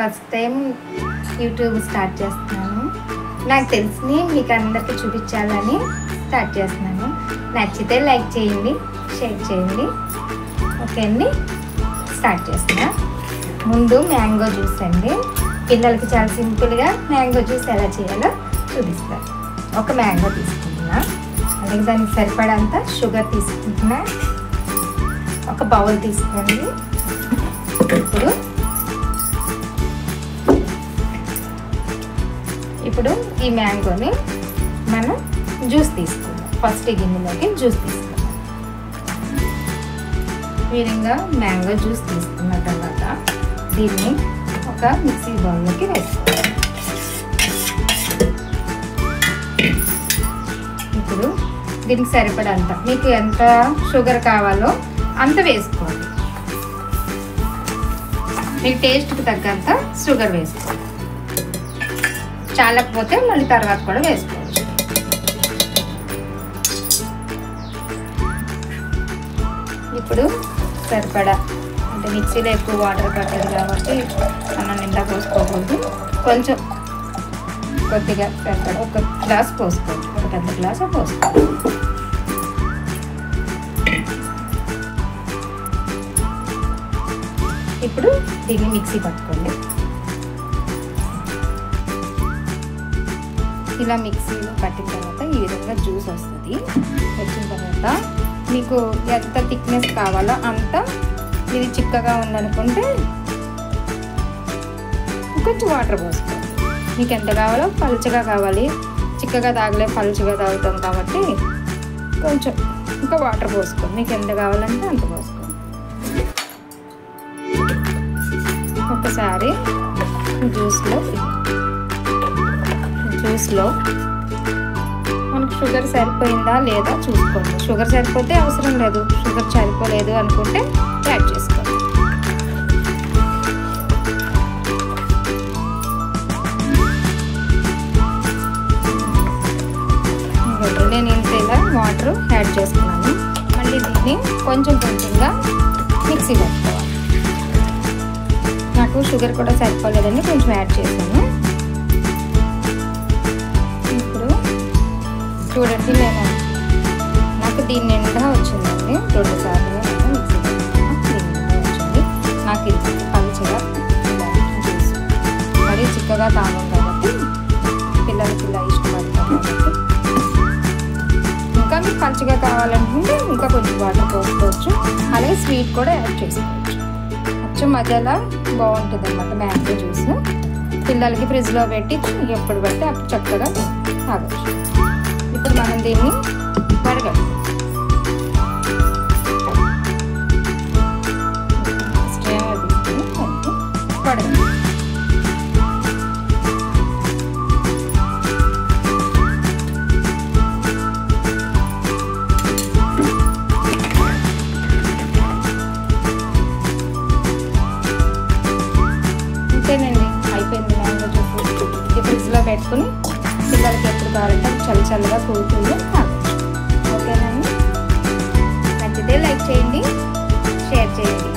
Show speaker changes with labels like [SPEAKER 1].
[SPEAKER 1] First time YouTube start చేస్తున్నాను. నాకు తెలిసి మీకు అందరికీ చూపించాలని స్టార్ట్ చేస్తున్నాను. నచ్చితే లైక్ చేయండి, షేర్ చేయండి. ఓకే అండి, స్టార్ట్ చేస్తున్నా. ముందు మ్యాంగో జ్యూస్ అండి. పిల్లలకి చాలా సింపుల్గా మ్యాంగో జ్యూస్ ఎలా చేయాలో చూపిస్తాను. ఒక మ్యాంగో తీసుకుంటున్నా, అలాగే దానికి సరిపడంత షుగర్ తీసుకుంటున్నా. ఒక బౌల్ తీసుకోండి. ఇప్పుడు ఈ మ్యాంగోని మనం జ్యూస్ తీసుకుందాం. ఫస్ట్ ఈ గిన్నెలోకి జ్యూస్ తీసుకుందాం. ఈ విధంగా మ్యాంగో జ్యూస్ తీసుకున్న తర్వాత దీన్ని ఒక మిక్సీ బౌల్లోకి వేసుకోవాలి. ఇప్పుడు దీనికి సరిపడంత, మీకు ఎంత షుగర్ కావాలో అంత వేసుకోవాలి. మీకు టేస్ట్కి తగ్గంత షుగర్ వేసుకోవాలి. చాలకపోతే మళ్ళీ తర్వాత కూడా వేసుకోవచ్చు. ఇప్పుడు సరిపడా, అంటే మిక్సీలో ఎక్కువ వాటర్ పడుతుంది కాబట్టి అన్నం నిండా పోసుకోకూడదు. కొంచెం కొద్దిగా సరిపడా ఒక గ్లాస్ పోసుకోవచ్చు, ఒక పెద్ద గ్లాసు పోసుకోవాలి. ఇప్పుడు దీన్ని మిక్సీ పట్టుకోండి. ఇలా మిక్సీలో పట్టిన తర్వాత ఈ విధంగా జ్యూస్ వస్తుంది. వచ్చిన తర్వాత మీకు ఎంత థిక్నెస్ కావాలో అంత, ఇది చిక్కగా ఉందనుకుంటే కొంచెం వాటర్ పోసుకోండి. మీకు ఎంత కావాలో, పలుచగా కావాలి, చిక్కగా తాగలే పలుచగా తాగుతాం కాబట్టి కొంచెం ఇంకా వాటర్ పోసుకోండి. మీకు ఎంత కావాలంటే అంత పోసుకోండి. ఒకసారి జ్యూస్లో మనకు షుగర్ సరిపోయిందా లేదా చూసుకోండి. షుగర్ సరిపోతే అవసరం లేదు, షుగర్ సరిపోలేదు అనుకుంటే యాడ్ చేసుకోండి. నేను ఇంతేలా వాటర్ యాడ్ చేసుకున్నాను. మళ్ళీ దీన్ని కొంచెం కొంచెంగా మిక్సీ పట్టుకోవాలి. నాకు షుగర్ కూడా సరిపోలేదండి, కొంచెం యాడ్ చేశాను. ఇప్పుడు చూడండి, నాకు దీని నిండా వచ్చిందండి. 2 సార్లు మిక్సీ వచ్చింది. నాకు ఇది పలుచగా జ్యూస్ మరీ చిక్కగా తాగం కాబట్టి పిల్లలకి ఇలా ఇష్టపడతాం కాబట్టి, ఇంకా మీకు పలుచగా కావాలనుకుంటే ఇంకా కొంచెం వాటర్ పోసుకోవచ్చు. అలాగే స్వీట్ కూడా యాడ్ చేసుకోవచ్చు. కొంచెం మధ్యలో బాగుంటుంది అన్నమాట మ్యాంగో జ్యూస్. పిల్లలకి ఫ్రిడ్జ్లో పెట్టి ఎప్పుడు పడితే అప్పుడు చక్కగా తాగొచ్చు. ఇప్పుడు మనం దీన్ని వడగట్టు వడగట్టు అంతేనండి, అయిపోయింది మ్యాంగో జ్యూస్. ఇది ఫ్రిడ్జ్లో పెట్టుకుని పిల్లలకి ఎప్పుడు కావాలంటే చల్లగా కూర్చుని తాగొచ్చు. ఓకేనండి, నచ్చితే లైక్ చేయండి, షేర్ చేయండి.